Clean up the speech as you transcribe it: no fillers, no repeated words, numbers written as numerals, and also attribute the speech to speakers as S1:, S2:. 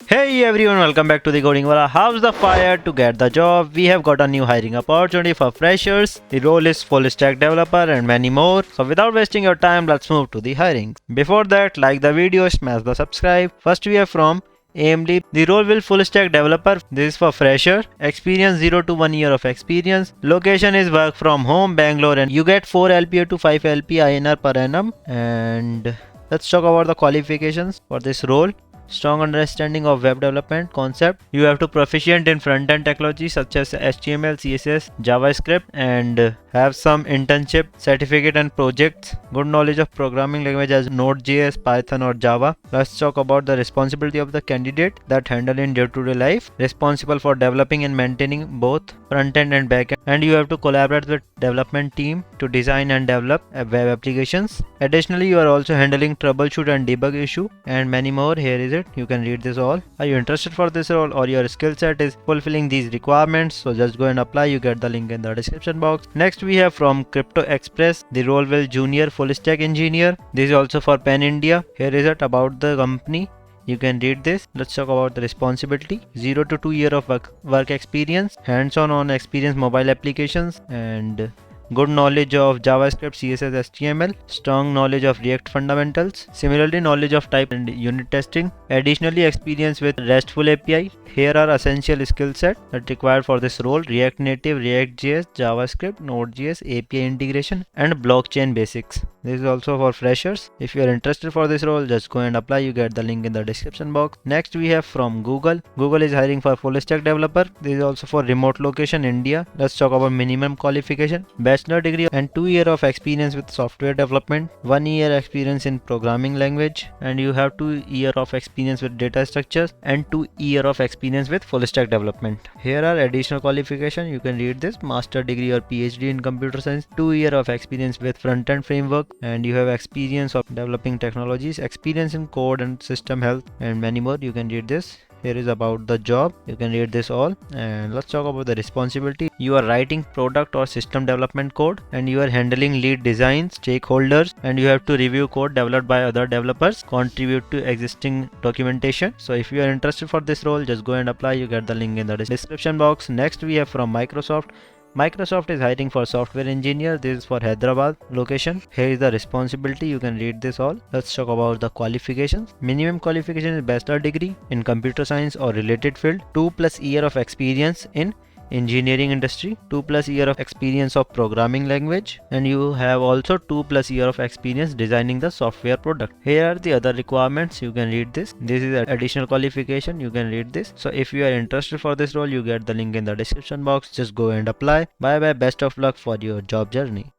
S1: Hey everyone, welcome back to the Coding Wallah. How's the fire to get the job? We have got a new hiring opportunity for freshers. The role is full stack developer and many more. So without wasting your time, let's move to the hiring. Before that, like the video, smash the subscribe. First we have from AIMLEAP. The role will full stack developer. This is for fresher. Experience 0 to 1 year of experience. Location is work from home, Bangalore, and you get 4 LPA to 5 LPA INR per annum. And let's talk about the qualifications for this role. Strong understanding of web development concept. You have to proficient in front-end technology such as HTML, CSS, JavaScript, and have some internship, certificate and projects. Good knowledge of programming language as Node.js, Python or Java. Let's talk about the responsibility of the candidate that handle in day-to-day life. Responsible for developing and maintaining both front-end and back-end. And you have to collaborate with development team to design and develop web applications. Additionally, you are also handling troubleshoot and debug issue and many more. Here is it. You can read this all. Are you interested for this role or your skill set is fulfilling these requirements? So just go and apply. You get the link in the description box. Next we have from CryptoXpress. The role will junior full stack engineer. This is also for Pan India. Here is it about the company. You can read this. Let's talk about the responsibility. 0 to 2 year of work experience. Hands-on experience mobile applications and good knowledge of JavaScript, CSS, HTML, strong knowledge of React fundamentals, similarly knowledge of type and unit testing, additionally experience with RESTful API. Here are essential skill set that required for this role: React Native, React.js, JavaScript, Node.js, API integration and blockchain basics. This is also for freshers. If you are interested for this role, just go and apply. You get the link in the description box. Next we have from Google. Google is hiring for full stack developer. This is also for remote location India. Let's talk about minimum qualification. Bachelor degree and 2 year of experience with software development, 1 year experience in programming language, and you have 2 year of experience with data structures and 2 year of experience with full stack development. Here are additional qualification. You can read this: master degree or PhD in computer science, 2 year of experience with front end framework, and you have experience of developing technologies, experience in code and system health, and many more. You can read this. Here is about the job. You can read this all. And let's talk about the responsibility. You are writing product or system development code, and you are handling lead designs, stakeholders, and you have to review code developed by other developers, contribute to existing documentation. So if you are interested for this role, just go and apply. You get the link in the description box. Next we have from Microsoft. Microsoft is hiring for software engineer. This is for Hyderabad location. Here is the responsibility. You can read this all. Let's talk about the qualifications. Minimum qualification is bachelor degree in computer science or related field, 2+ year of experience in engineering industry, 2+ year of experience of programming language, and you have also 2+ year of experience designing the software product. Here are the other requirements. You can read this. This is additional qualification. You can read this. So if you are interested for this role, you get the link in the description box. Just go and apply. Bye bye. Best of luck for your job journey.